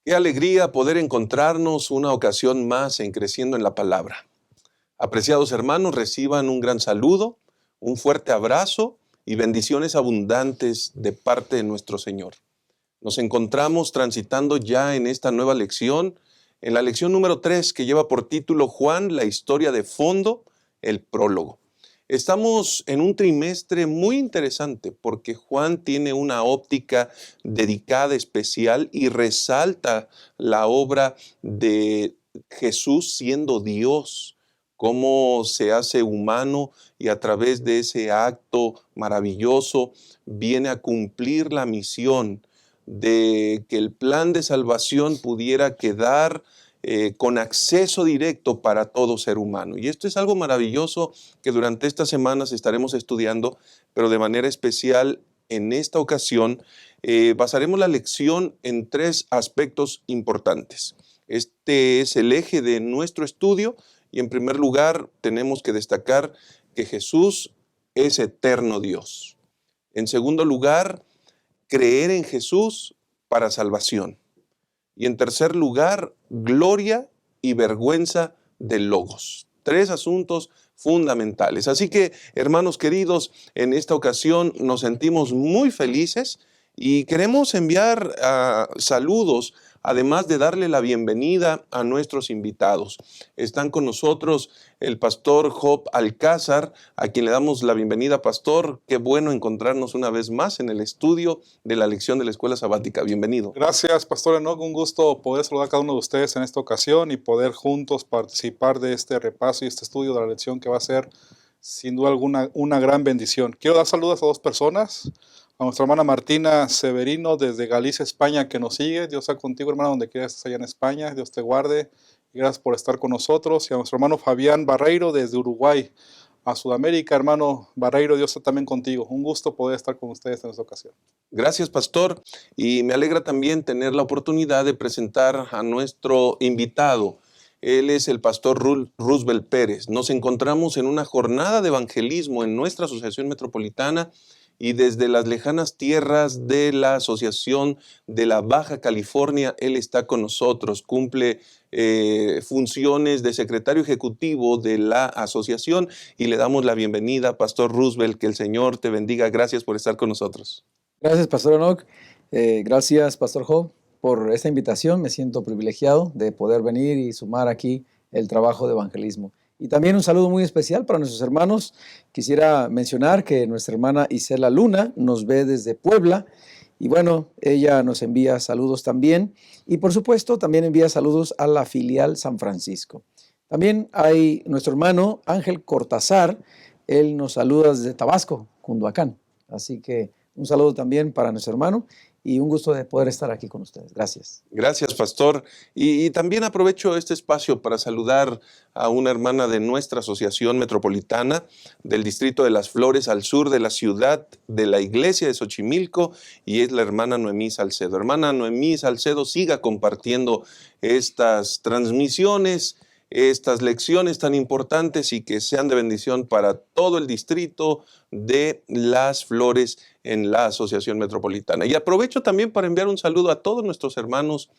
Qué alegría poder encontrarnos una ocasión más en Creciendo en la Palabra. Apreciados hermanos, reciban un gran saludo, un fuerte abrazo y bendiciones abundantes de parte de nuestro Señor. Nos encontramos transitando ya en esta nueva lección, en la lección número 3, que lleva por título Juan, la historia de fondo, el prólogo. Estamos en un trimestre muy interesante porque Juan tiene una óptica dedicada especial y resalta la obra de Jesús siendo Dios, cómo se hace humano y a través de ese acto maravilloso viene a cumplir la misión de que el plan de salvación pudiera quedar con acceso directo para todo ser humano. Y esto es algo maravilloso que durante estas semanas estaremos estudiando, pero de manera especial en esta ocasión basaremos la lección en 3 aspectos importantes. Este es el eje de nuestro estudio y en primer lugar tenemos que destacar que Jesús es eterno Dios. En segundo lugar, creer en Jesús para salvación. Y en tercer lugar, gloria y vergüenza del Logos. 3 asuntos fundamentales. Así que, hermanos queridos, en esta ocasión nos sentimos muy felices y queremos enviar saludos, además de darle la bienvenida a nuestros invitados. Están con nosotros el pastor Job Alcázar, a quien le damos la bienvenida. Pastor, qué bueno encontrarnos una vez más en el estudio de la lección de la Escuela Sabática. Bienvenido. Gracias, Pastor Enoch. Un gusto poder saludar a cada uno de ustedes en esta ocasión y poder juntos participar de este repaso y este estudio de la lección que va a ser, sin duda alguna, una gran bendición. Quiero dar saludos a 2 personas. A nuestra hermana Martina Severino desde Galicia, España, que nos sigue. Dios sea contigo, hermana, donde quieras estés allá en España. Dios te guarde. Y gracias por estar con nosotros. Y a nuestro hermano Fabián Barreiro desde Uruguay a Sudamérica. Hermano Barreiro, Dios está también contigo. Un gusto poder estar con ustedes en esta ocasión. Gracias, pastor. Y me alegra también tener la oportunidad de presentar a nuestro invitado. Él es el pastor Roosevelt Pérez. Nos encontramos en una jornada de evangelismo en nuestra asociación metropolitana y desde las lejanas tierras de la Asociación de la Baja California, él está con nosotros, cumple funciones de secretario ejecutivo de la asociación y le damos la bienvenida, Pastor Roosevelt, que el Señor te bendiga. Gracias por estar con nosotros. Gracias, Pastor Enoch. Gracias, Pastor Job, por esta invitación. Me siento privilegiado de poder venir y sumar aquí el trabajo de evangelismo. Y también un saludo muy especial para nuestros hermanos. Quisiera mencionar que nuestra hermana Isela Luna nos ve desde Puebla. Y bueno, ella nos envía saludos también. Y por supuesto, también envía saludos a la filial San Francisco. También hay nuestro hermano Ángel Cortázar. Él nos saluda desde Tabasco, Cunduacán. Así que un saludo también para nuestro hermano y un gusto de poder estar aquí con ustedes. Gracias. Gracias, pastor. Y también aprovecho este espacio para saludar a una hermana de nuestra asociación metropolitana del Distrito de Las Flores, al sur de la ciudad, de la iglesia de Xochimilco, y es la hermana Noemí Salcedo. Hermana Noemí Salcedo, siga compartiendo estas transmisiones, estas lecciones tan importantes y que sean de bendición para todo el distrito de Las Flores en la Asociación Metropolitana. Y aprovecho también para enviar un saludo a todos nuestros hermanos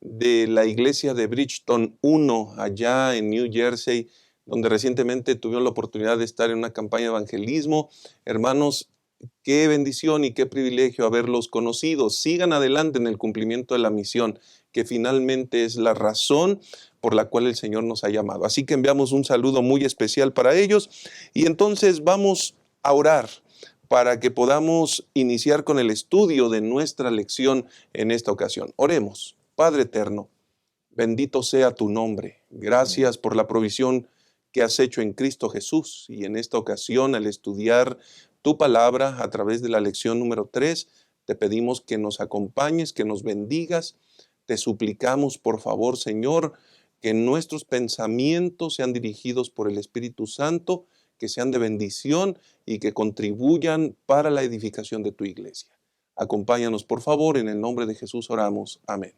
de la iglesia de Bridgeton 1, allá en New Jersey, donde recientemente tuvieron la oportunidad de estar en una campaña de evangelismo. Hermanos, qué bendición y qué privilegio haberlos conocido. Sigan adelante en el cumplimiento de la misión, que finalmente es la razón por la cual el Señor nos ha llamado. Así que enviamos un saludo muy especial para ellos y entonces vamos a orar para que podamos iniciar con el estudio de nuestra lección en esta ocasión. Oremos. Padre eterno, bendito sea tu nombre. Gracias por la provisión que has hecho en Cristo Jesús y en esta ocasión al estudiar tu palabra a través de la lección número 3, te pedimos que nos acompañes, que nos bendigas. Te suplicamos, por favor, Señor, que nuestros pensamientos sean dirigidos por el Espíritu Santo, que sean de bendición y que contribuyan para la edificación de tu iglesia. Acompáñanos, por favor, en el nombre de Jesús oramos. Amén.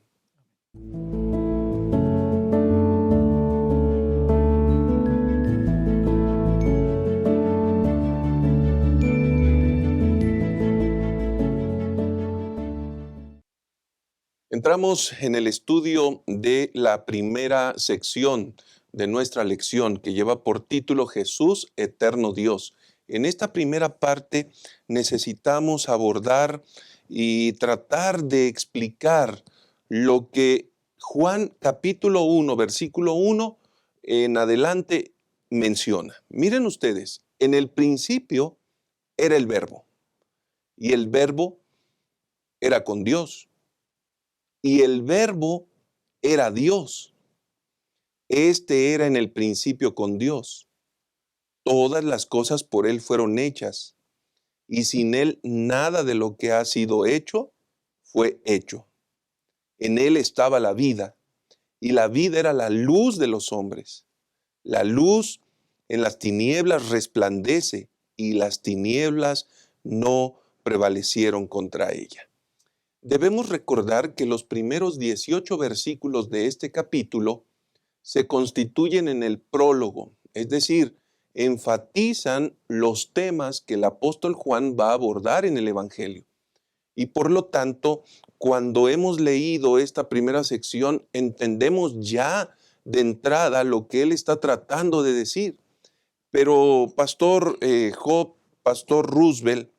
encontramos en el estudio de la primera sección de nuestra lección que lleva por título Jesús, eterno Dios. En esta primera parte necesitamos abordar y tratar de explicar lo que Juan capítulo 1, versículo 1 en adelante menciona. Miren ustedes, en el principio era el Verbo, y el Verbo era con Dios, y el Verbo era Dios. Este era en el principio con Dios. Todas las cosas por Él fueron hechas, y sin Él nada de lo que ha sido hecho fue hecho. En Él estaba la vida, y la vida era la luz de los hombres. La luz en las tinieblas resplandece, y las tinieblas no prevalecieron contra ella. Debemos recordar que los primeros 18 versículos de este capítulo se constituyen en el prólogo, es decir, enfatizan los temas que el apóstol Juan va a abordar en el Evangelio. Y por lo tanto, cuando hemos leído esta primera sección, entendemos ya de entrada lo que él está tratando de decir. Pero, Pastor Job, Pastor Roosevelt,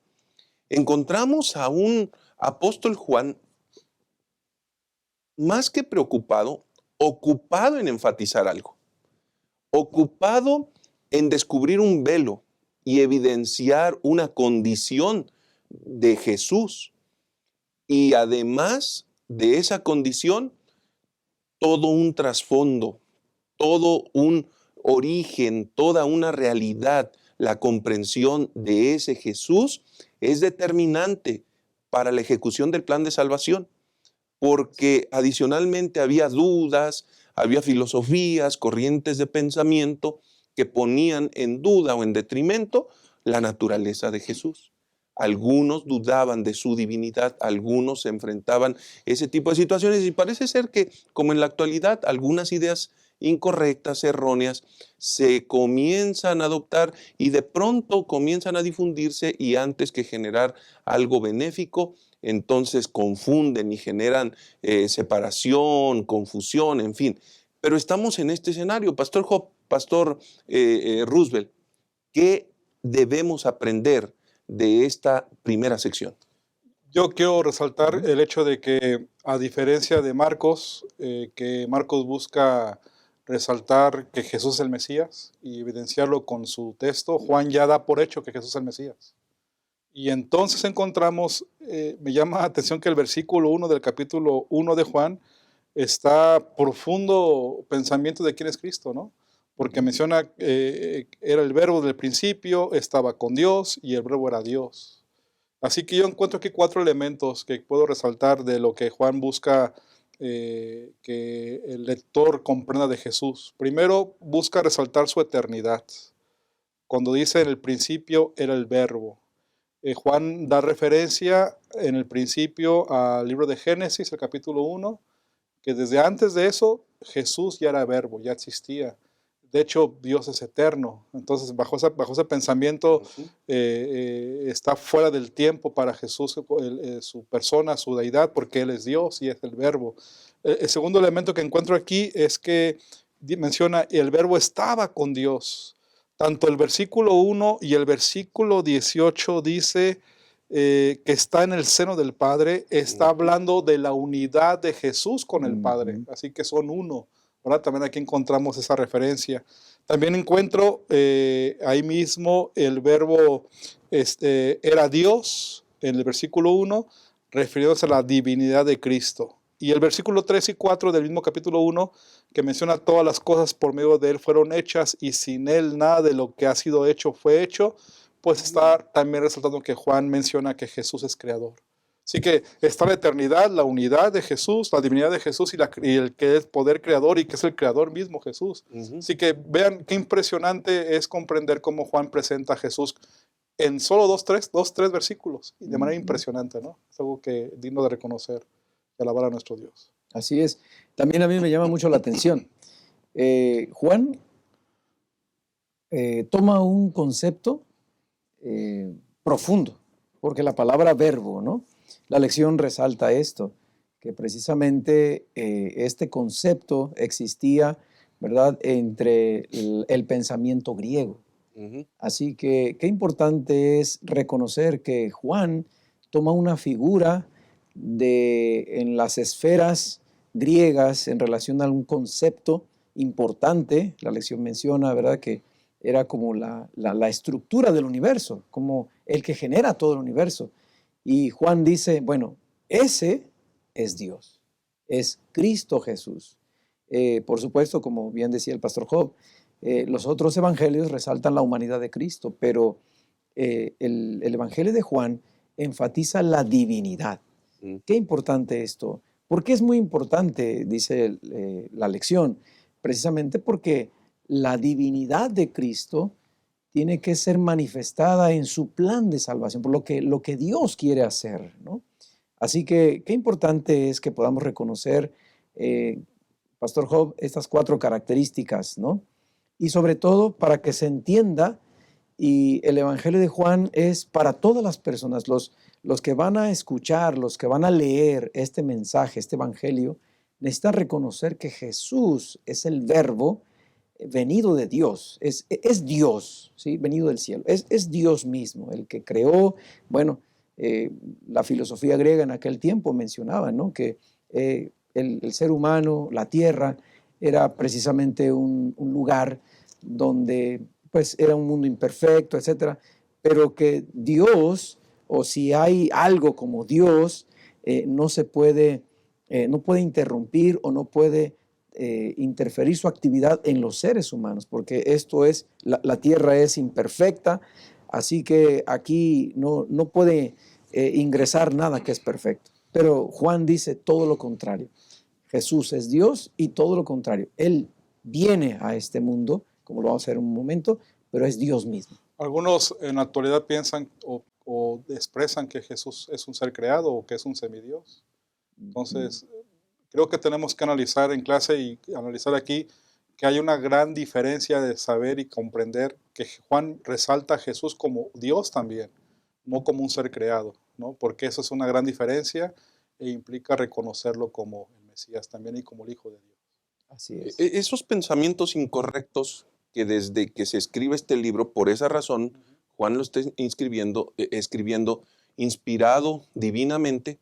encontramos a un apóstol Juan más que preocupado, ocupado en enfatizar algo, ocupado en descubrir un velo y evidenciar una condición de Jesús. Y además de esa condición, todo un trasfondo, todo un origen, toda una realidad. La comprensión de ese Jesús es determinante para la ejecución del plan de salvación, porque adicionalmente había dudas, había filosofías, corrientes de pensamiento que ponían en duda o en detrimento la naturaleza de Jesús. Algunos dudaban de su divinidad, algunos se enfrentaban a ese tipo de situaciones y parece ser que, como en la actualidad, algunas ideas incorrectas, erróneas, se comienzan a adoptar y de pronto comienzan a difundirse y antes que generar algo benéfico, entonces confunden y generan separación, confusión, en fin. Pero estamos en este escenario. Pastor Job, Pastor Roosevelt, ¿qué debemos aprender de esta primera sección? Yo quiero resaltar el hecho de que, a diferencia de Marcos, que Marcos busca resaltar que Jesús es el Mesías y evidenciarlo con su texto, Juan ya da por hecho que Jesús es el Mesías. Y entonces encontramos, me llama la atención que el versículo 1 del capítulo 1 de Juan está profundo pensamiento de quién es Cristo, ¿no? Porque menciona, era el verbo del principio, estaba con Dios y el verbo era Dios. Así que yo encuentro aquí 4 elementos que puedo resaltar de lo que Juan busca que el lector comprenda de Jesús. Primero, busca resaltar su eternidad. Cuando dice en el principio era el verbo. Juan da referencia en el principio al libro de Génesis, el capítulo 1, que desde antes de eso Jesús ya era verbo, ya existía. De hecho, Dios es eterno. Entonces, bajo ese pensamiento, está fuera del tiempo para Jesús, su persona, su deidad, porque Él es Dios y es el verbo. El segundo elemento que encuentro aquí es que menciona, el verbo estaba con Dios. Tanto el versículo 1 y el versículo 18 dice que está en el seno del Padre, está hablando de la unidad de Jesús con el Padre, así que son uno. ¿Verdad? También aquí encontramos esa referencia. También encuentro ahí mismo el verbo era Dios, en el versículo 1, refiriéndose a la divinidad de Cristo. Y el versículo 3 y 4 del mismo capítulo 1, que menciona todas las cosas por medio de Él fueron hechas y sin Él nada de lo que ha sido hecho fue hecho, pues está también resaltando que Juan menciona que Jesús es creador. Así que está la eternidad, la unidad de Jesús, la divinidad de Jesús y el que es poder creador y que es el creador mismo, Jesús. Así que vean qué impresionante es comprender cómo Juan presenta a Jesús en solo dos, tres versículos, y de manera impresionante, ¿no? Es algo que digno de reconocer y alabar a nuestro Dios. Así es. También a mí me llama mucho la atención. Juan toma un concepto profundo, porque la palabra verbo, ¿no? La lección resalta esto, que precisamente este concepto existía, ¿verdad?, entre el pensamiento griego. Ujú. Así que qué importante es reconocer que Juan toma una figura en las esferas griegas en relación a un concepto importante. La lección menciona, ¿verdad?, que era como la estructura del universo, como el que genera todo el universo. Y Juan dice, bueno, ese es Dios, es Cristo Jesús. Por supuesto, como bien decía el pastor Job, los otros evangelios resaltan la humanidad de Cristo, pero el evangelio de Juan enfatiza la divinidad. Mm. Qué importante esto. ¿Por qué es muy importante? Dice la lección. Precisamente porque la divinidad de Cristo tiene que ser manifestada en su plan de salvación, por lo que Dios quiere hacer, ¿no? Así que qué importante es que podamos reconocer, Pastor Job, estas 4 características, ¿no? Y sobre todo para que se entienda, y el Evangelio de Juan es para todas las personas, los que van a escuchar, los que van a leer este mensaje, este Evangelio, necesitan reconocer que Jesús es el Verbo venido de Dios, es Dios, ¿sí?, venido del cielo, es Dios mismo, el que creó. Bueno, la filosofía griega en aquel tiempo mencionaba, ¿no?, que el ser humano, la tierra, era precisamente un lugar donde pues era un mundo imperfecto, etcétera, pero que Dios, o si hay algo como Dios, no se puede, no puede interrumpir o no puede interferir su actividad en los seres humanos, porque esto es, la tierra es imperfecta, así que aquí no puede ingresar nada que es perfecto. Pero Juan dice todo lo contrario. Jesús es Dios y todo lo contrario. Él viene a este mundo, como lo vamos a ver en un momento, pero es Dios mismo. Algunos en la actualidad piensan o expresan que Jesús es un ser creado o que es un semidios. Entonces, creo que tenemos que analizar en clase y analizar aquí que hay una gran diferencia de saber y comprender que Juan resalta a Jesús como Dios también, no como un ser creado, ¿no? Porque eso es una gran diferencia e implica reconocerlo como el Mesías también y como el Hijo de Dios. Así es. Esos pensamientos incorrectos que desde que se escribe este libro, por esa razón, Juan lo está escribiendo inspirado divinamente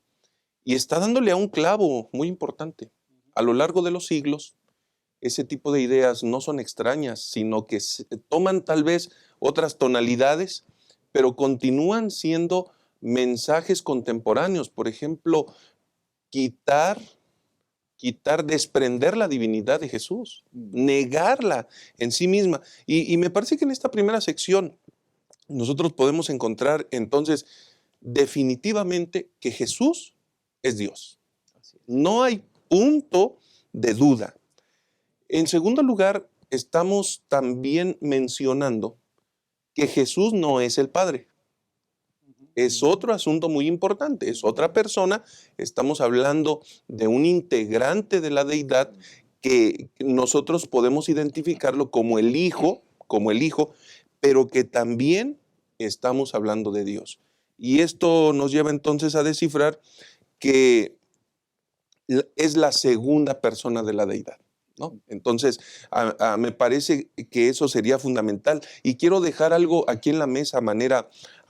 y está dándole a un clavo muy importante. A lo largo de los siglos, ese tipo de ideas no son extrañas, sino que toman tal vez otras tonalidades, pero continúan siendo mensajes contemporáneos. Por ejemplo, desprender la divinidad de Jesús, negarla en sí misma. Y me parece que en esta primera sección nosotros podemos encontrar entonces definitivamente que Jesús es Dios. Así es. No hay punto de duda. En segundo lugar, estamos también mencionando que Jesús no es el Padre. Es otro asunto muy importante, es otra persona. Estamos hablando de un integrante de la deidad que nosotros podemos identificarlo como el Hijo, pero que también estamos hablando de Dios. Y esto nos lleva entonces a descifrar que es la segunda persona de la deidad, ¿no? Entonces, me parece que eso sería fundamental. Y quiero dejar algo aquí en la mesa a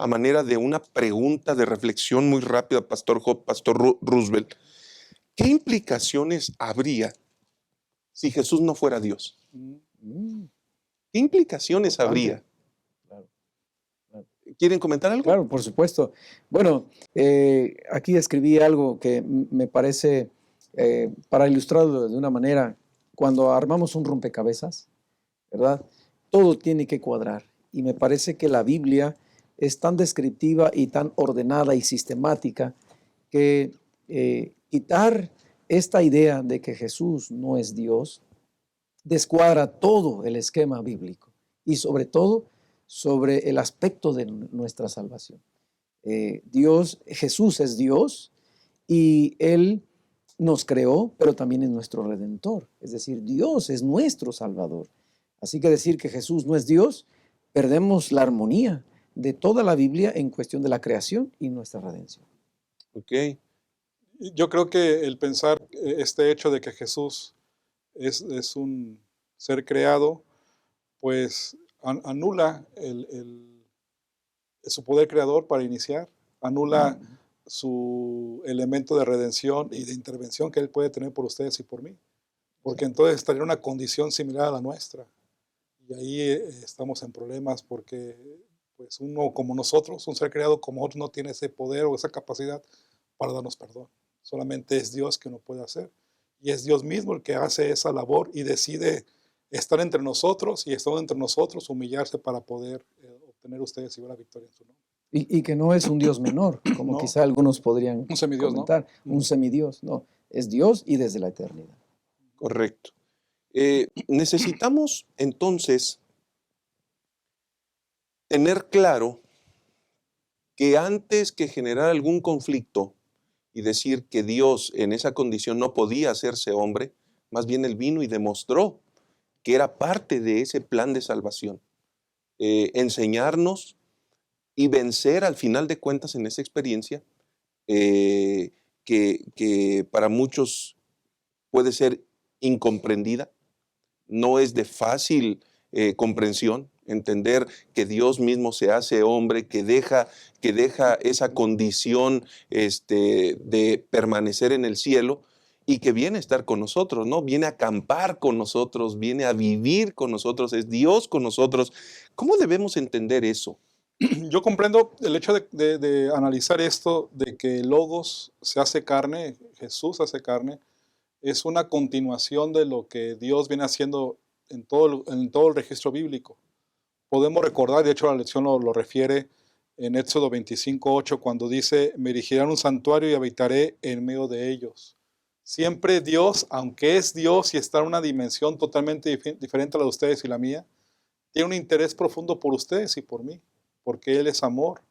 manera de una pregunta de reflexión muy rápida, Pastor Job, Pastor Roosevelt. ¿Qué implicaciones habría si Jesús no fuera Dios? ¿Qué implicaciones Importante. habría? Claro. ¿Quieren comentar algo? Claro, por supuesto. Bueno, aquí escribí algo que me parece, para ilustrarlo de una manera, cuando armamos un rompecabezas, ¿verdad? Todo tiene que cuadrar. Y me parece que la Biblia es tan descriptiva y tan ordenada y sistemática que quitar esta idea de que Jesús no es Dios descuadra todo el esquema bíblico y sobre todo sobre el aspecto de nuestra salvación. Jesús es Dios y Él nos creó, pero también es nuestro Redentor. Es decir, Dios es nuestro Salvador. Así que decir que Jesús no es Dios, perdemos la armonía de toda la Biblia en cuestión de la creación y nuestra redención. Ok. Yo creo que el pensar este hecho de que Jesús es un ser creado, pues anula su poder creador para iniciar, anula su elemento de redención y de intervención que Él puede tener por ustedes y por mí, porque entonces estaría en una condición similar a la nuestra. Y ahí estamos en problemas porque pues uno como nosotros, un ser creado como otro, no tiene ese poder o esa capacidad para darnos perdón. Solamente es Dios que lo puede hacer. Y es Dios mismo el que hace esa labor y decide estar entre nosotros y estando entre nosotros, humillarse para poder obtener ustedes y ver la victoria en su nombre. Y que no es un Dios menor, como No, quizá algunos podrían un semidios, ¿no? comentar, un semidios, no, es Dios y desde la eternidad. Correcto. Necesitamos entonces tener claro que antes que generar algún conflicto y decir que Dios en esa condición no podía hacerse hombre, más bien Él vino y demostró que era parte de ese plan de salvación. Enseñarnos y vencer al final de cuentas en esa experiencia que para muchos puede ser incomprendida, no es de fácil comprensión, entender que Dios mismo se hace hombre, que deja esa condición de permanecer en el cielo y que viene a estar con nosotros, ¿no? Viene a acampar con nosotros, viene a vivir con nosotros, es Dios con nosotros. ¿Cómo debemos entender eso? Yo comprendo el hecho de analizar esto, de que el Logos se hace carne, Jesús se hace carne, es una continuación de lo que Dios viene haciendo en todo el registro bíblico. Podemos recordar, de hecho la lección lo refiere en Éxodo 25:8, cuando dice, me erigirán un santuario y habitaré en medio de ellos. Siempre Dios, aunque es Dios y está en una dimensión totalmente diferente a la de ustedes y la mía, tiene un interés profundo por ustedes y por mí, porque Él es amor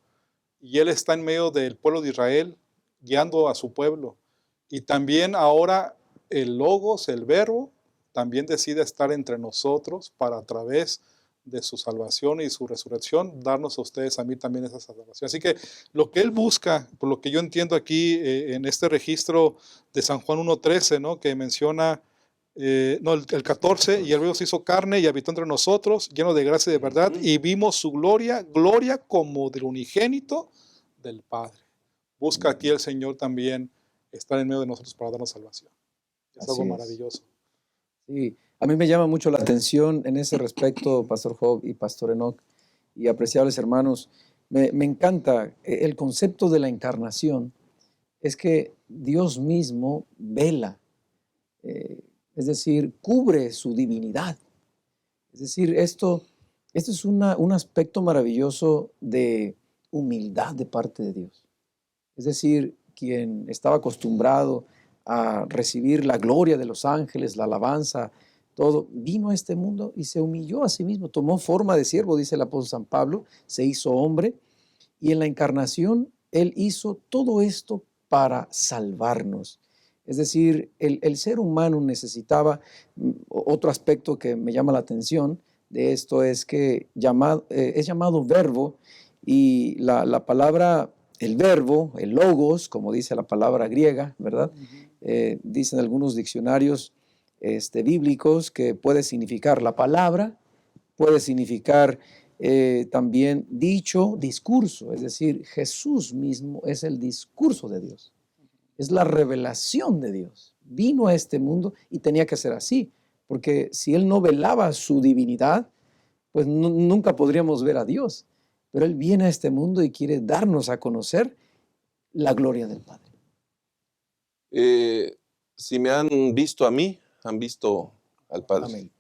y Él está en medio del pueblo de Israel, guiando a su pueblo. Y también ahora el Logos, el Verbo, también decide estar entre nosotros para a través de su salvación y su resurrección, darnos a ustedes, a mí también esa salvación. Así que lo que Él busca, por lo que yo entiendo aquí en este registro de San Juan 1:13, ¿no? Que menciona, no, el 14, y el Verbo se hizo carne y habitó entre nosotros, lleno de gracia y de verdad, y vimos su gloria, gloria como del unigénito del Padre. Busca aquí el Señor también estar en medio de nosotros para darnos salvación. Es Así algo es. maravilloso. Sí, a mí me llama mucho la atención en ese respecto, Pastor Job y Pastor Enoch y apreciables hermanos. Me encanta el concepto de la encarnación, es que Dios mismo vela, eh, es decir, cubre su divinidad. Es decir, esto es un aspecto maravilloso de humildad de parte de Dios. Es decir, quien estaba acostumbrado a recibir la gloria de los ángeles, la alabanza, todo, vino a este mundo y se humilló a sí mismo, tomó forma de siervo, dice el apóstol San Pablo, se hizo hombre y en la encarnación Él hizo todo esto para salvarnos. Es decir, el ser humano necesitaba, otro aspecto que me llama la atención de esto es que es llamado verbo y la palabra, el verbo, el logos, como dice la palabra griega, ¿verdad? Dicen algunos diccionarios bíblicos que puede significar la palabra, puede significar también dicho, discurso, es decir, Jesús mismo es el discurso de Dios, es la revelación de Dios. Vino a este mundo y tenía que ser así, porque si Él no velaba su divinidad, pues nunca podríamos ver a Dios. Pero Él viene a este mundo y quiere darnos a conocer la gloria del Padre. Si me han visto a mí, han visto al Padre. Amén.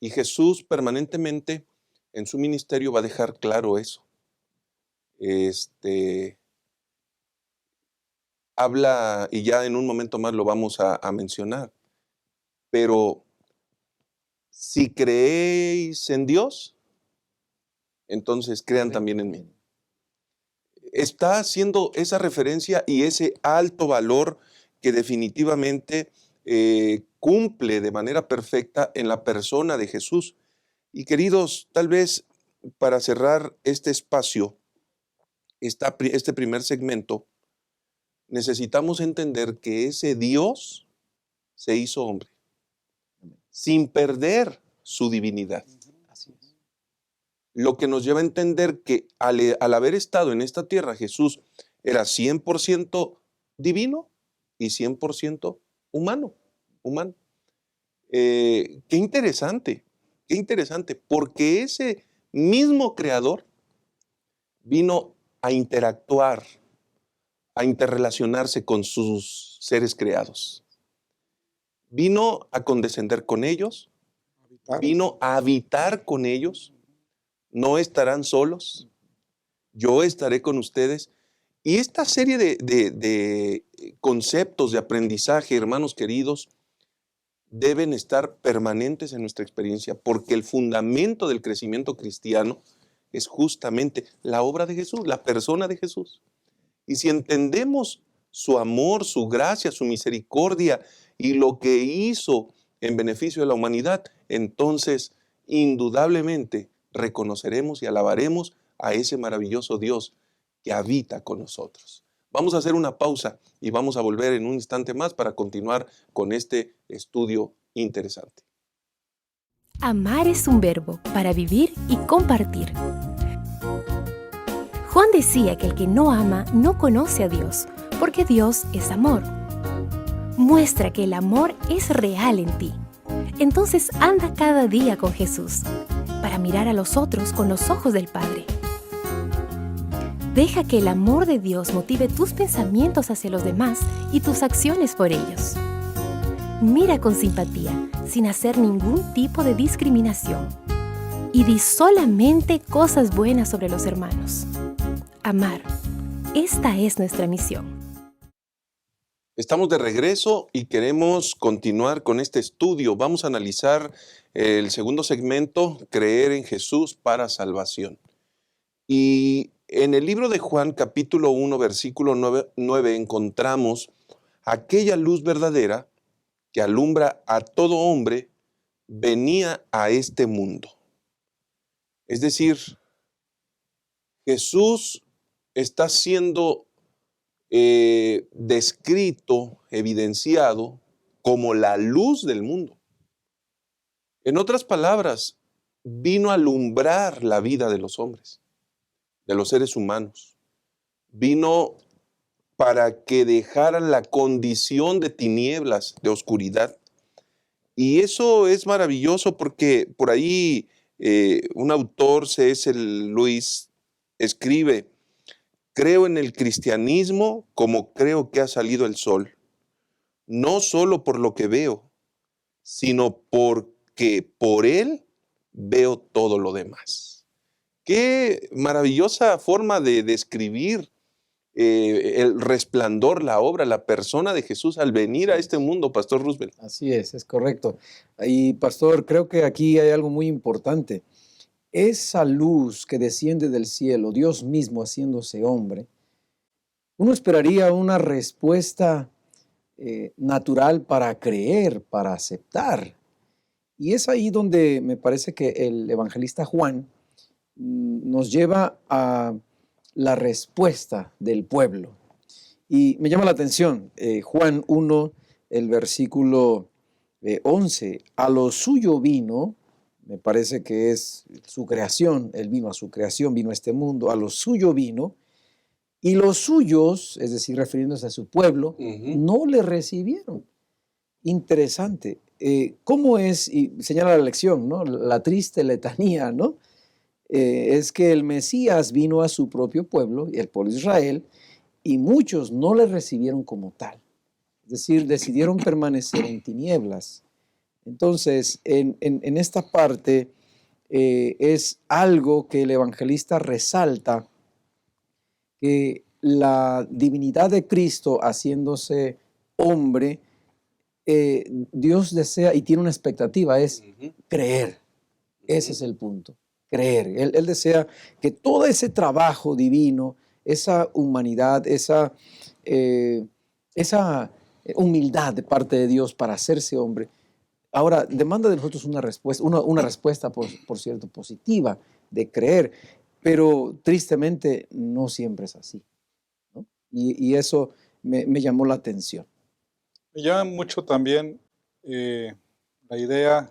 Y Jesús permanentemente en su ministerio va a dejar claro eso. Habla, y ya en un momento más lo vamos a mencionar, pero si creéis en Dios, entonces crean también en mí. Está haciendo esa referencia y ese alto valor que definitivamente cumple de manera perfecta en la persona de Jesús. Y queridos, tal vez para cerrar este espacio, este primer segmento, necesitamos entender que ese Dios se hizo hombre, sin perder su divinidad. Así es. Lo que nos lleva a entender que al haber estado en esta tierra, Jesús era 100% divino y 100% humano. Qué interesante, porque ese mismo creador vino a interactuar, a interrelacionarse con sus seres creados. Vino a condescender con ellos, vino a habitar con ellos. No estarán solos, yo estaré con ustedes. Y esta serie de conceptos de aprendizaje, hermanos queridos, deben estar permanentes en nuestra experiencia, porque el fundamento del crecimiento cristiano es justamente la obra de Jesús, la persona de Jesús. Y si entendemos su amor, su gracia, su misericordia y lo que hizo en beneficio de la humanidad, entonces indudablemente reconoceremos y alabaremos a ese maravilloso Dios que habita con nosotros. Vamos a hacer una pausa y vamos a volver en un instante más para continuar con este estudio interesante. Amar es un verbo para vivir y compartir. Juan decía que el que no ama no conoce a Dios, porque Dios es amor. Muestra que el amor es real en ti. Entonces anda cada día con Jesús, para mirar a los otros con los ojos del Padre. Deja que el amor de Dios motive tus pensamientos hacia los demás y tus acciones por ellos. Mira con simpatía, sin hacer ningún tipo de discriminación. Y di solamente cosas buenas sobre los hermanos. Amar. Esta es nuestra misión. Estamos de regreso y queremos continuar con este estudio. Vamos a analizar el segundo segmento, creer en Jesús para salvación. Y en el libro de Juan, capítulo 1, versículo 9, encontramos aquella luz verdadera que alumbra a todo hombre, venía a este mundo. Es decir, Jesús está siendo descrito, evidenciado como la luz del mundo. En otras palabras, vino a alumbrar la vida de los hombres, de los seres humanos. Vino para que dejaran la condición de tinieblas, de oscuridad. Y eso es maravilloso porque por ahí un autor, C.S. Lewis, escribe: creo en el cristianismo como creo que ha salido el sol, no solo por lo que veo, sino porque por él veo todo lo demás. Qué maravillosa forma de describir el resplandor, la obra, la persona de Jesús al venir a este mundo, Pastor Roosevelt. Así es correcto. Y Pastor, creo que aquí hay algo muy importante. Esa luz que desciende del cielo, Dios mismo haciéndose hombre, uno esperaría una respuesta natural para creer, para aceptar. Y es ahí donde me parece que el evangelista Juan nos lleva a la respuesta del pueblo. Y me llama la atención, Juan 1, el versículo 11, a lo suyo vino, me parece que es su creación, él vino a su creación, vino a este mundo, a lo suyo vino, y los suyos, es decir, refiriéndose a su pueblo, no le recibieron. Interesante. ¿Cómo es? Y señala la lección, ¿no? La triste letanía, ¿no? Es que el Mesías vino a su propio pueblo, el pueblo de Israel, y muchos no le recibieron como tal. Es decir, decidieron permanecer en tinieblas. Entonces, en esta parte es algo que el evangelista resalta, que la divinidad de Cristo haciéndose hombre, Dios desea y tiene una expectativa, es creer. Ese es el punto, creer. Él desea que todo ese trabajo divino, esa humanidad, esa humildad de parte de Dios para hacerse hombre, ahora demanda de nosotros una respuesta, por cierto, positiva, de creer, pero tristemente no siempre es así, ¿no? Y eso me llamó la atención. Me llama mucho también la idea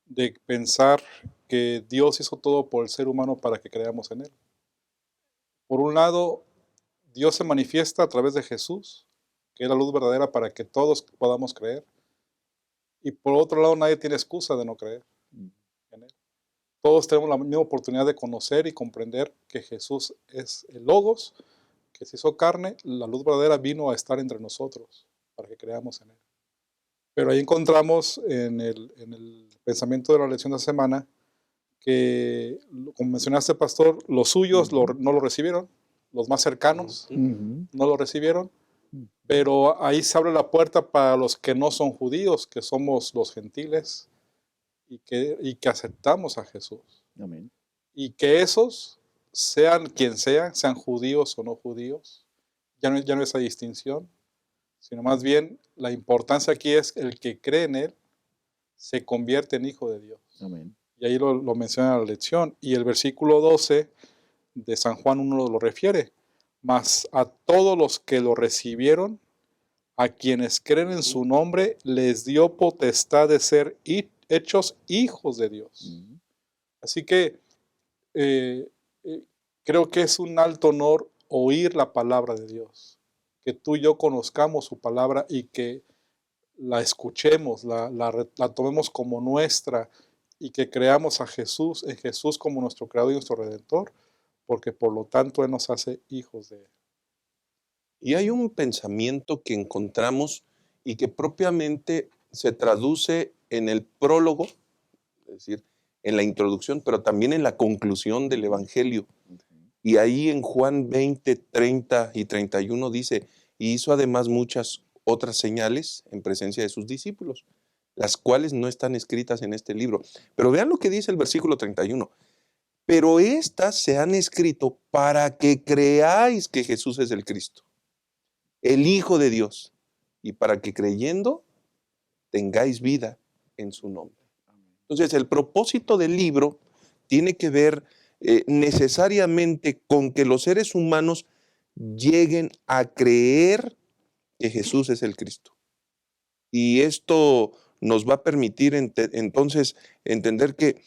de pensar que Dios hizo todo por el ser humano para que creamos en Él. Por un lado, Dios se manifiesta a través de Jesús, que es la luz verdadera para que todos podamos creer. Y por otro lado, nadie tiene excusa de no creer en Él. Todos tenemos la misma oportunidad de conocer y comprender que Jesús es el Logos, que se hizo carne, la luz verdadera vino a estar entre nosotros para que creamos en Él. Pero ahí encontramos en el pensamiento de la lección de la semana que, como mencionaste, pastor, los suyos no lo recibieron, los más cercanos no lo recibieron, pero ahí se abre la puerta para los que no son judíos, que somos los gentiles, y que aceptamos a Jesús. Amén. Y que esos, sean quien sean judíos o no judíos, ya no es esa distinción, sino más bien la importancia aquí es el que cree en Él se convierte en hijo de Dios. Amén. Y ahí lo menciona la lección. Y el versículo 12 de San Juan 1 lo refiere. Mas a todos los que lo recibieron, a quienes creen en su nombre, les dio potestad de ser hechos hijos de Dios. Así que creo que es un alto honor oír la palabra de Dios. Que tú y yo conozcamos su palabra y que la escuchemos, la tomemos como nuestra y que creamos en Jesús como nuestro Creador y nuestro Redentor, porque por lo tanto Él nos hace hijos de Él. Y hay un pensamiento que encontramos y que propiamente se traduce en el prólogo, es decir, en la introducción, pero también en la conclusión del Evangelio. Y ahí en Juan 20, 30 y 31 dice, y hizo además muchas otras señales en presencia de sus discípulos, las cuales no están escritas en este libro. Pero vean lo que dice el versículo 31. Pero estas se han escrito para que creáis que Jesús es el Cristo, el Hijo de Dios, y para que creyendo tengáis vida en su nombre. Entonces, el propósito del libro tiene que ver necesariamente con que los seres humanos lleguen a creer que Jesús es el Cristo. Y esto nos va a permitir entonces entender que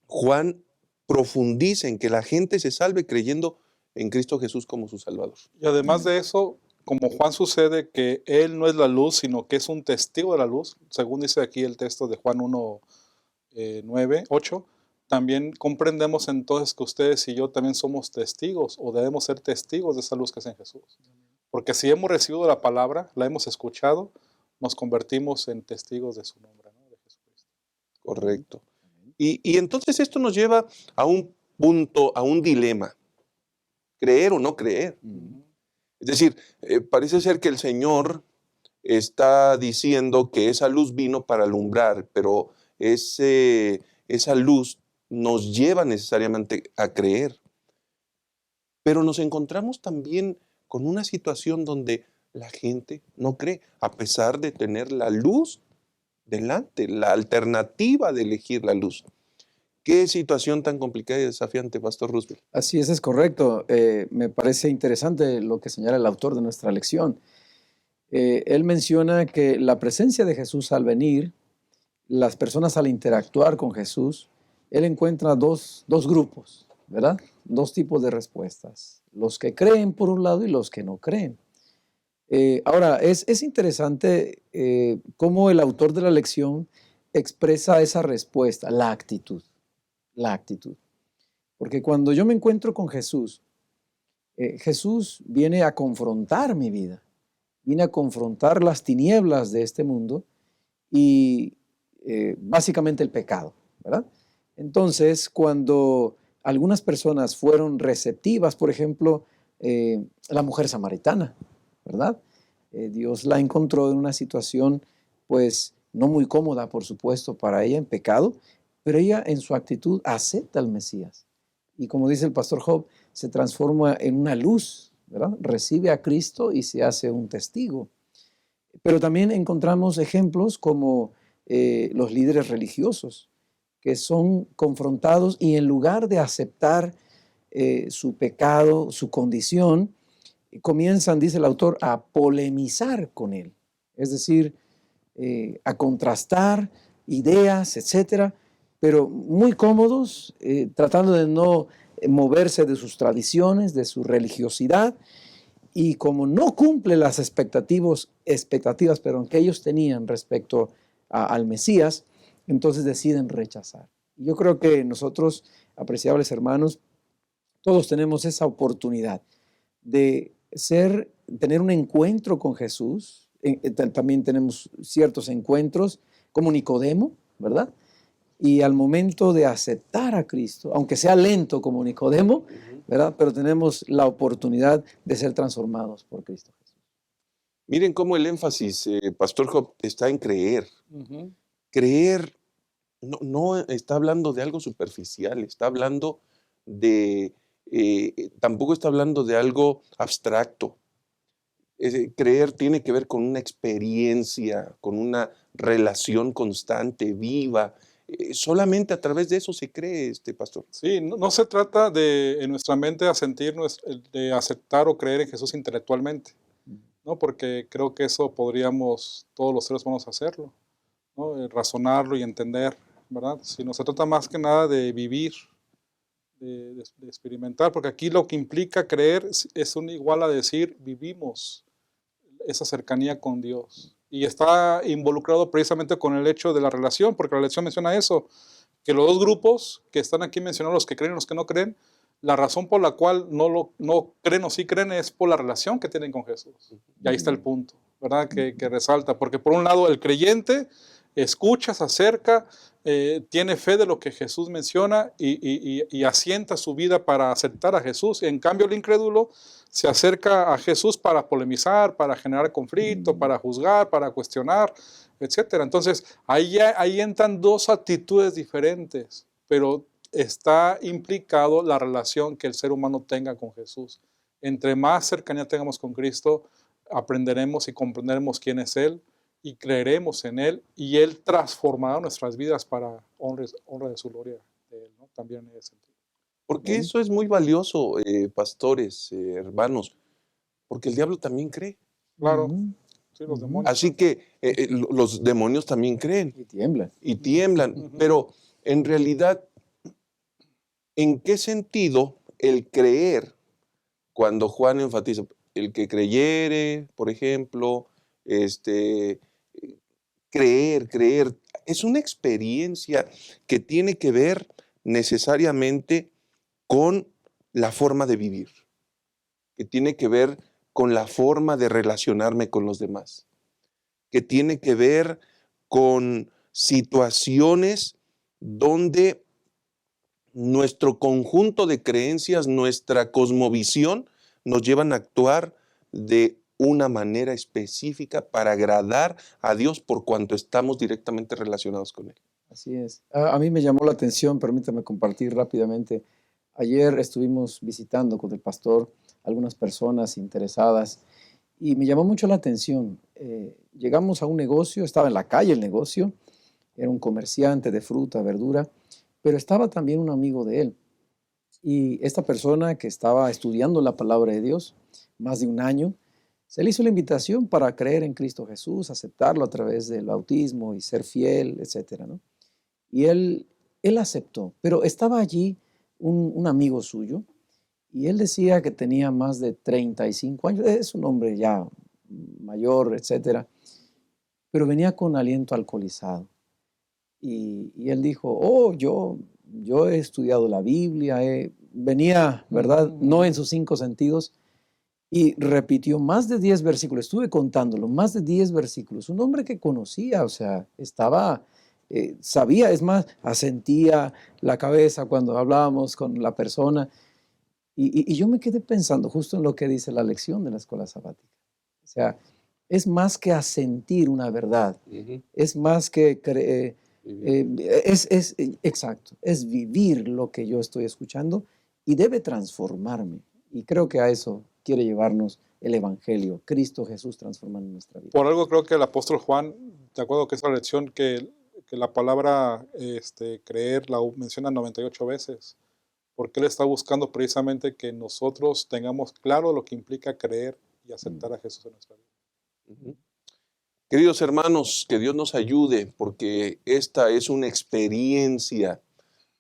Juan profundiza en que la gente se salve creyendo en Cristo Jesús como su Salvador. Y además de eso, como Juan sucede que Él no es la luz, sino que es un testigo de la luz, según dice aquí el texto de Juan 1, 8, también comprendemos entonces que ustedes y yo también somos testigos o debemos ser testigos de esa luz que es en Jesús. Porque si hemos recibido la palabra, la hemos escuchado, nos convertimos en testigos de su nombre, ¿no? De Jesucristo. Correcto. Y entonces esto nos lleva a un punto, a un dilema. ¿Creer o no creer? Es decir, parece ser que el Señor está diciendo que esa luz vino para alumbrar, pero esa luz nos lleva necesariamente a creer. Pero nos encontramos también con una situación donde la gente no cree, a pesar de tener la luz delante, la alternativa de elegir la luz. ¿Qué situación tan complicada y desafiante, Pastor Roosevelt? Así es correcto. Me parece interesante lo que señala el autor de nuestra lección. Él menciona que la presencia de Jesús al venir, las personas al interactuar con Jesús, él encuentra dos grupos, ¿verdad? Dos tipos de respuestas. Los que creen por un lado y los que no creen. Ahora, es interesante cómo el autor de la lección expresa esa respuesta, la actitud. La actitud. Porque cuando yo me encuentro con Jesús, Jesús viene a confrontar mi vida, viene a confrontar las tinieblas de este mundo y básicamente el pecado, ¿verdad? Entonces, cuando algunas personas fueron receptivas, por ejemplo, la mujer samaritana, ¿verdad? Dios la encontró en una situación, pues, no muy cómoda, por supuesto, para ella en pecado, pero ella en su actitud acepta al Mesías. Y como dice el pastor Job, se transforma en una luz, ¿verdad? Recibe a Cristo y se hace un testigo. Pero también encontramos ejemplos como los líderes religiosos, que son confrontados y en lugar de aceptar su pecado, su condición, comienzan, dice el autor, a polemizar con él, es decir, a contrastar ideas, etcétera, pero muy cómodos, tratando de no moverse de sus tradiciones, de su religiosidad, y como no cumple las expectativas que ellos tenían respecto al Mesías, entonces deciden rechazar. Yo creo que nosotros, apreciables hermanos, todos tenemos esa oportunidad de tener un encuentro con Jesús. También tenemos ciertos encuentros como Nicodemo, ¿verdad? Y al momento de aceptar a Cristo, aunque sea lento como Nicodemo, ¿verdad? Pero tenemos la oportunidad de ser transformados por Cristo Jesús. Miren cómo el énfasis, Pastor Job, está en creer. Ujú. Creer no está hablando de algo superficial, está hablando tampoco está hablando de algo abstracto. Creer tiene que ver con una experiencia, con una relación constante, viva. Solamente a través de eso se cree, pastor. Sí, no se trata de en nuestra mente de aceptar o creer en Jesús intelectualmente, ¿no? Porque creo que eso podríamos todos los seres humanos hacerlo, ¿no? Razonarlo y entender, ¿verdad? Sino se trata más que nada de vivir, de experimentar, porque aquí lo que implica creer es igual a decir vivimos esa cercanía con Dios. Y está involucrado precisamente con el hecho de la relación, porque la lección menciona eso, que los dos grupos que están aquí mencionados, los que creen y los que no creen, la razón por la cual no creen o sí creen es por la relación que tienen con Jesús. Y ahí está el punto, ¿verdad? Que resalta, porque por un lado el creyente escucha, se acerca, tiene fe de lo que Jesús menciona y asienta su vida para aceptar a Jesús. En cambio, el incrédulo se acerca a Jesús para polemizar, para generar conflicto, para juzgar, para cuestionar, etcétera. Entonces, ahí entran dos actitudes diferentes, pero está implicado la relación que el ser humano tenga con Jesús. Entre más cercanía tengamos con Cristo, aprenderemos y comprenderemos quién es Él, y creeremos en Él, y Él transformará nuestras vidas para honra de su gloria de Él, ¿no? También en ese sentido. Porque eso es muy valioso, pastores, hermanos, porque el diablo también cree. Claro, Ujú. sí, los demonios. Así que los demonios también creen Y tiemblan. y tiemblan. Ujú. Pero en realidad, ¿en qué sentido el creer, cuando Juan enfatiza, el que creyere, por ejemplo, creer, es una experiencia que tiene que ver necesariamente con la forma de vivir, que tiene que ver con la forma de relacionarme con los demás, que tiene que ver con situaciones donde nuestro conjunto de creencias, nuestra cosmovisión, nos llevan a actuar de una manera específica para agradar a Dios por cuanto estamos directamente relacionados con Él. Así es. A mí me llamó la atención, permítame compartir rápidamente. Ayer estuvimos visitando con el pastor algunas personas interesadas y me llamó mucho la atención. Llegamos a un negocio, estaba en la calle el negocio, era un comerciante de fruta, verdura, pero estaba también un amigo de él. Y esta persona que estaba estudiando la palabra de Dios más de un año, se le hizo la invitación para creer en Cristo Jesús, aceptarlo a través del bautismo y ser fiel, etcétera, ¿no? Y él aceptó, pero estaba allí un amigo suyo y él decía que tenía más de 35 años, es un hombre ya mayor, etcétera, pero venía con aliento alcoholizado. Y él dijo, oh, yo he estudiado la Biblia, venía, ¿verdad? No en sus 5 sentidos, y repitió más de 10 versículos, estuve contándolo, más de 10 versículos, un hombre que conocía, o sea, sabía, es más, asentía la cabeza cuando hablábamos con la persona, y yo me quedé pensando justo en lo que dice la lección de la escuela sabática. O sea, es más que asentir una verdad, es más que creer. Exacto, es vivir lo que yo estoy escuchando y debe transformarme. Y creo que a eso quiere llevarnos el Evangelio, Cristo Jesús transformando nuestra vida. Por algo creo que el apóstol Juan, de acuerdo que es la lección, que la palabra creer la menciona 98 veces, porque Él está buscando precisamente que nosotros tengamos claro lo que implica creer y aceptar a Jesús en nuestra vida. Ujú. Queridos hermanos, que Dios nos ayude, porque esta es una experiencia.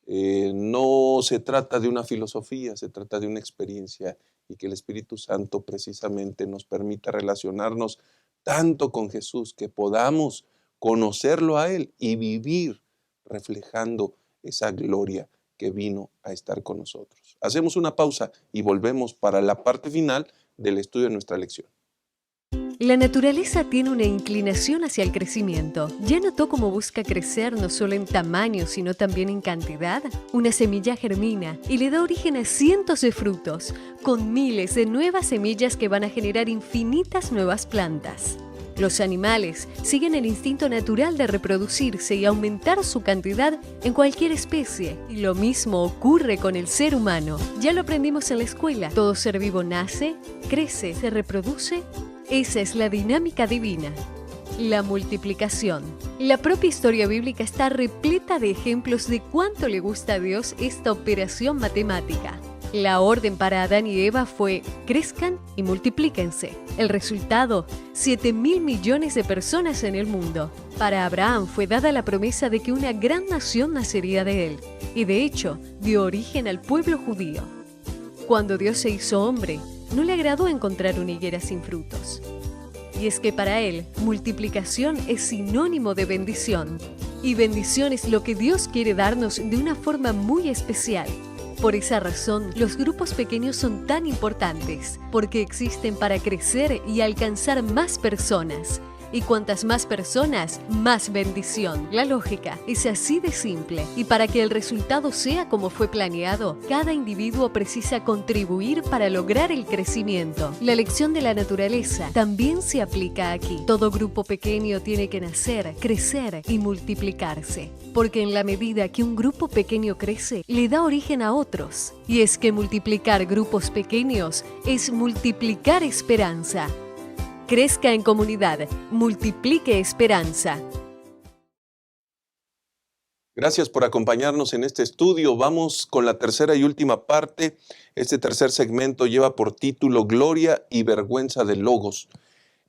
No se trata de una filosofía, se trata de una experiencia, y que el Espíritu Santo precisamente nos permita relacionarnos tanto con Jesús que podamos conocerlo a Él y vivir reflejando esa gloria que vino a estar con nosotros. Hacemos una pausa y volvemos para la parte final del estudio de nuestra lección. La naturaleza tiene una inclinación hacia el crecimiento. ¿Ya notó cómo busca crecer no solo en tamaño, sino también en cantidad? Una semilla germina y le da origen a cientos de frutos, con miles de nuevas semillas que van a generar infinitas nuevas plantas. Los animales siguen el instinto natural de reproducirse y aumentar su cantidad en cualquier especie. Y lo mismo ocurre con el ser humano. Ya lo aprendimos en la escuela. Todo ser vivo nace, crece, se reproduce. Esa es la dinámica divina. La multiplicación. La propia historia bíblica está repleta de ejemplos de cuánto le gusta a Dios esta operación matemática. La orden para Adán y Eva fue: crezcan y multiplíquense. El resultado: 7.000 millones de personas en el mundo. Para Abraham fue dada la promesa de que una gran nación nacería de él, y de hecho dio origen al pueblo judío. Cuando Dios se hizo hombre, no le agradó encontrar una higuera sin frutos. Y es que para él, multiplicación es sinónimo de bendición. Y bendición es lo que Dios quiere darnos de una forma muy especial. Por esa razón, los grupos pequeños son tan importantes, porque existen para crecer y alcanzar más personas. Y cuantas más personas, más bendición. La lógica es así de simple. Y para que el resultado sea como fue planeado, cada individuo precisa contribuir para lograr el crecimiento. La lección de la naturaleza también se aplica aquí. Todo grupo pequeño tiene que nacer, crecer y multiplicarse. Porque en la medida que un grupo pequeño crece, le da origen a otros. Y es que multiplicar grupos pequeños es multiplicar esperanza. Crezca en comunidad, multiplique esperanza. Gracias por acompañarnos en este estudio. Vamos con la tercera y última parte. Este tercer segmento lleva por título Gloria y vergüenza del Logos.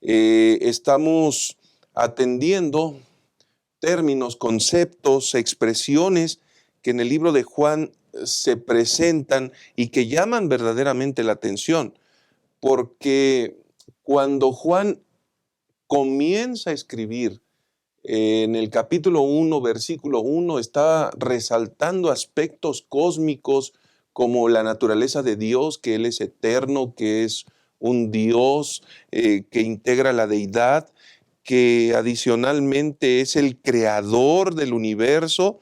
Estamos atendiendo términos, conceptos, expresiones que en el libro de Juan se presentan y que llaman verdaderamente la atención, porque cuando Juan comienza a escribir en el capítulo 1, versículo 1, está resaltando aspectos cósmicos como la naturaleza de Dios, que Él es eterno, que es un Dios que integra la deidad, que adicionalmente es el creador del universo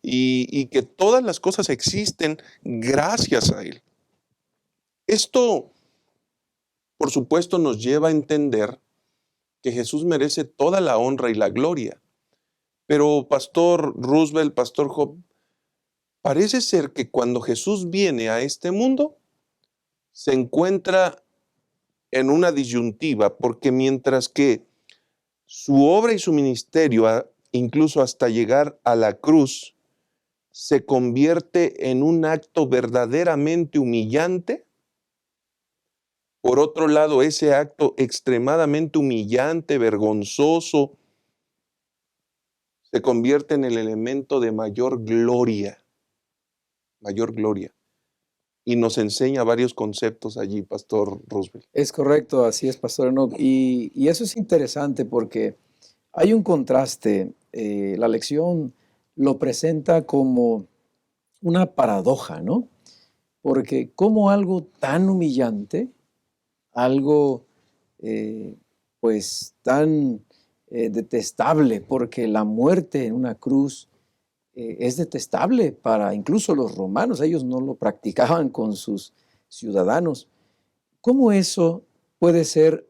y que todas las cosas existen gracias a Él. Esto, por supuesto, nos lleva a entender que Jesús merece toda la honra y la gloria. Pero, Pastor Roosevelt, Pastor Job, parece ser que cuando Jesús viene a este mundo, se encuentra en una disyuntiva, porque mientras que su obra y su ministerio, incluso hasta llegar a la cruz, se convierte en un acto verdaderamente humillante, por otro lado, ese acto extremadamente humillante, vergonzoso, se convierte en el elemento de mayor gloria. Y nos enseña varios conceptos allí, Pastor Roosevelt. Es correcto, así es, Pastor Enoch. Y eso es interesante porque hay un contraste. La lección lo presenta como una paradoja, ¿no? Porque como algo tan humillante, algo pues tan detestable, porque la muerte en una cruz es detestable para incluso los romanos, ellos no lo practicaban con sus ciudadanos. ¿Cómo eso puede ser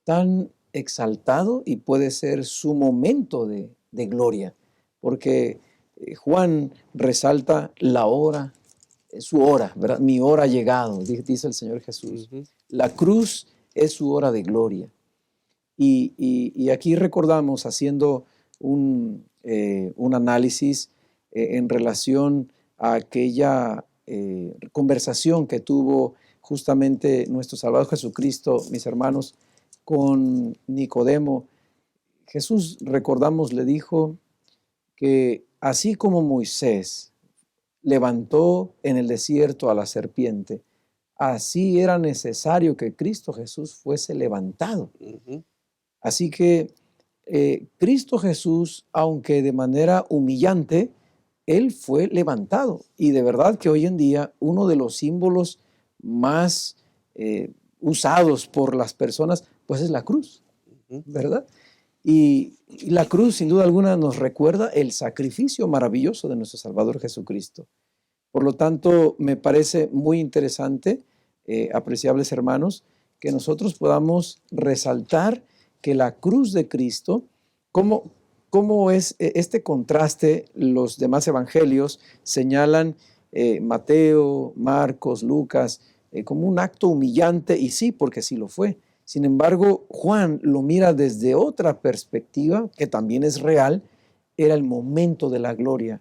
tan exaltado y puede ser su momento de gloria? Porque Juan resalta la hora, su hora, ¿verdad? Mi hora ha llegado, dice el Señor Jesús. Uh-huh. La cruz es su hora de gloria. Y aquí recordamos, haciendo un análisis en relación a aquella conversación que tuvo justamente nuestro Salvador Jesucristo, mis hermanos, con Nicodemo. Jesús, recordamos, le dijo que así como Moisés levantó en el desierto a la serpiente, así era necesario que Cristo Jesús fuese levantado. Ujú. Así que Cristo Jesús, aunque de manera humillante, Él fue levantado. Y de verdad que hoy en día uno de los símbolos más usados por las personas, pues es la cruz, Ujú. ¿verdad? Y la cruz, sin duda alguna, nos recuerda el sacrificio maravilloso de nuestro Salvador Jesucristo. Por lo tanto, me parece muy interesante, apreciables hermanos, que nosotros podamos resaltar que la cruz de Cristo, cómo es este contraste. Los demás evangelios señalan Mateo, Marcos, Lucas, como un acto humillante, y sí, porque sí lo fue. Sin embargo, Juan lo mira desde otra perspectiva, que también es real. Era el momento de la gloria,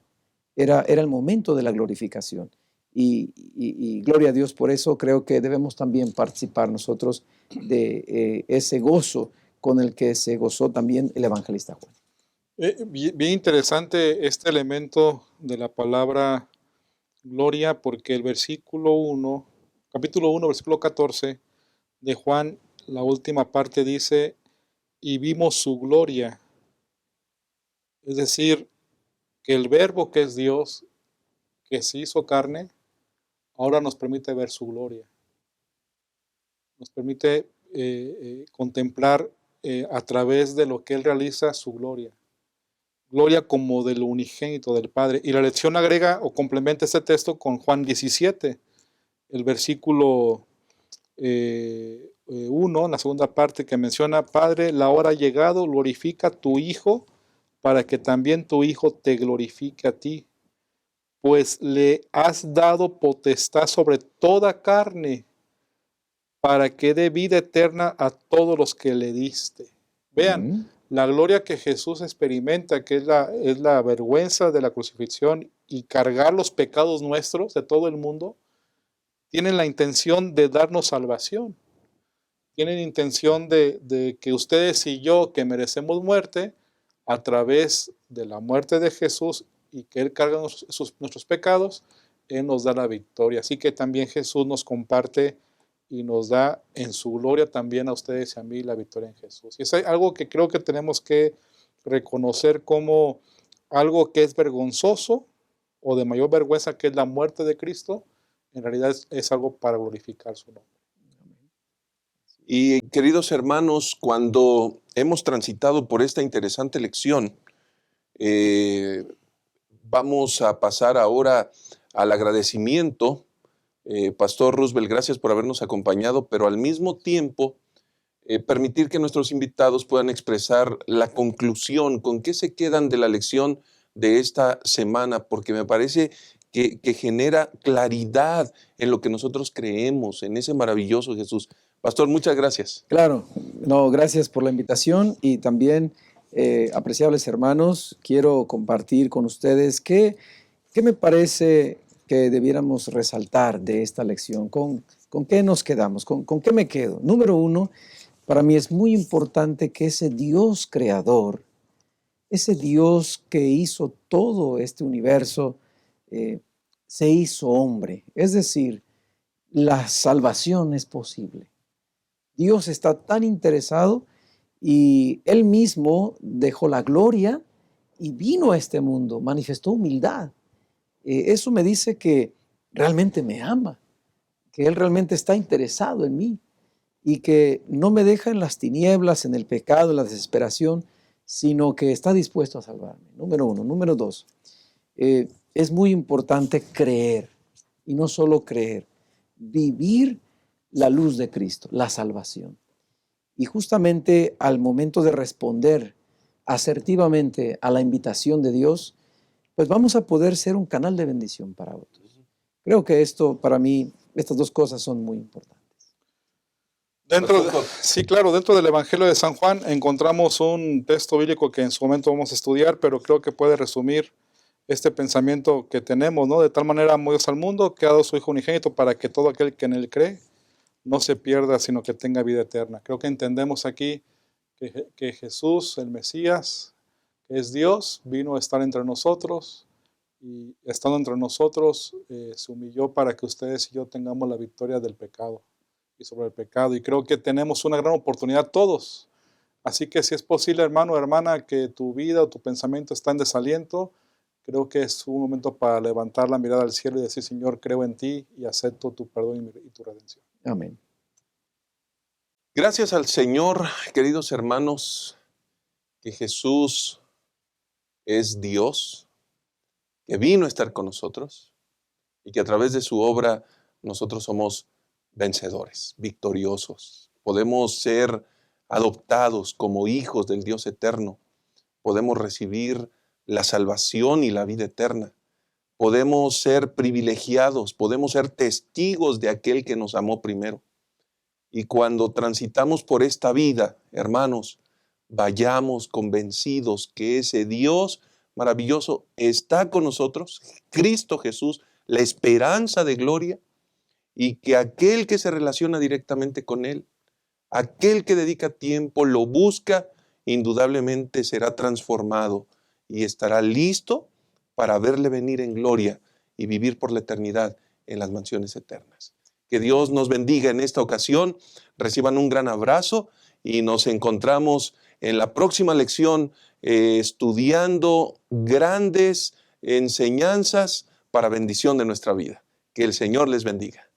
era el momento de la glorificación. Y gloria a Dios, por eso creo que debemos también participar nosotros de ese gozo con el que se gozó también el evangelista Juan. Bien interesante este elemento de la palabra gloria, porque el versículo 1, capítulo 1, versículo 14 de Juan, la última parte dice, y vimos su gloria. Es decir, que el verbo que es Dios, que se hizo carne, ahora nos permite ver su gloria. Nos permite contemplar a través de lo que Él realiza su gloria. Gloria como del unigénito del Padre. Y la lección agrega o complementa este texto con Juan 17, el versículo 1, en la segunda parte, que menciona, Padre, la hora ha llegado, glorifica a tu Hijo, para que también tu Hijo te glorifique a ti, pues le has dado potestad sobre toda carne, para que dé vida eterna a todos los que le diste. Vean, la gloria que Jesús experimenta, que es la vergüenza de la crucifixión y cargar los pecados nuestros de todo el mundo, tienen la intención de darnos salvación. Tienen intención de que ustedes y yo, que merecemos muerte, a través de la muerte de Jesús y que Él carga nuestros pecados, Él nos da la victoria. Así que también Jesús nos comparte y nos da en su gloria también a ustedes y a mí la victoria en Jesús. Y es algo que creo que tenemos que reconocer como algo que es vergonzoso o de mayor vergüenza, que es la muerte de Cristo. En realidad es algo para glorificar su nombre. Y queridos hermanos, cuando hemos transitado por esta interesante lección, vamos a pasar ahora al agradecimiento. Pastor Roosevelt, gracias por habernos acompañado, pero al mismo tiempo permitir que nuestros invitados puedan expresar la conclusión, con qué se quedan de la lección de esta semana, porque me parece que genera claridad en lo que nosotros creemos, en ese maravilloso Jesús. Pastor, muchas gracias. Claro, no, gracias por la invitación y también, apreciables hermanos, quiero compartir con ustedes qué me parece que debiéramos resaltar de esta lección. ¿Con qué nos quedamos? ¿Con qué me quedo? Número uno, para mí es muy importante que ese Dios creador, ese Dios que hizo todo este universo, se hizo hombre. Es decir, la salvación es posible. Dios está tan interesado y Él mismo dejó la gloria y vino a este mundo, manifestó humildad. Eso me dice que realmente me ama, que Él realmente está interesado en mí y que no me deja en las tinieblas, en el pecado, en la desesperación, sino que está dispuesto a salvarme. Número uno. Número dos, es muy importante creer, y no solo creer, vivir la luz de Cristo, la salvación. Y justamente al momento de responder asertivamente a la invitación de Dios, pues vamos a poder ser un canal de bendición para otros. Creo que esto, para mí, estas dos cosas son muy importantes. Sí, claro, dentro del Evangelio de San Juan encontramos un texto bíblico que en su momento vamos a estudiar, pero creo que puede resumir este pensamiento que tenemos, ¿no? De tal manera amó Dios al mundo que ha dado su Hijo unigénito para que todo aquel que en Él cree no se pierda, sino que tenga vida eterna. Creo que entendemos aquí que Jesús, el Mesías, que es Dios, vino a estar entre nosotros y estando entre nosotros se humilló para que ustedes y yo tengamos la victoria del pecado y sobre el pecado. Y creo que tenemos una gran oportunidad todos. Así que si es posible, hermano o hermana, que tu vida o tu pensamiento está en desaliento, creo que es un momento para levantar la mirada al cielo y decir, Señor, creo en ti y acepto tu perdón y tu redención. Amén. Gracias al Señor, queridos hermanos, que Jesús es Dios, que vino a estar con nosotros y que a través de su obra nosotros somos vencedores, victoriosos. Podemos ser adoptados como hijos del Dios eterno. Podemos recibir la salvación y la vida eterna. Podemos ser privilegiados, podemos ser testigos de aquel que nos amó primero. Y cuando transitamos por esta vida, hermanos, vayamos convencidos que ese Dios maravilloso está con nosotros, Cristo Jesús, la esperanza de gloria, y que aquel que se relaciona directamente con Él, aquel que dedica tiempo, lo busca, indudablemente será transformado y estará listo para verle venir en gloria y vivir por la eternidad en las mansiones eternas. Que Dios nos bendiga en esta ocasión, reciban un gran abrazo y nos encontramos en la próxima lección estudiando grandes enseñanzas para bendición de nuestra vida. Que el Señor les bendiga.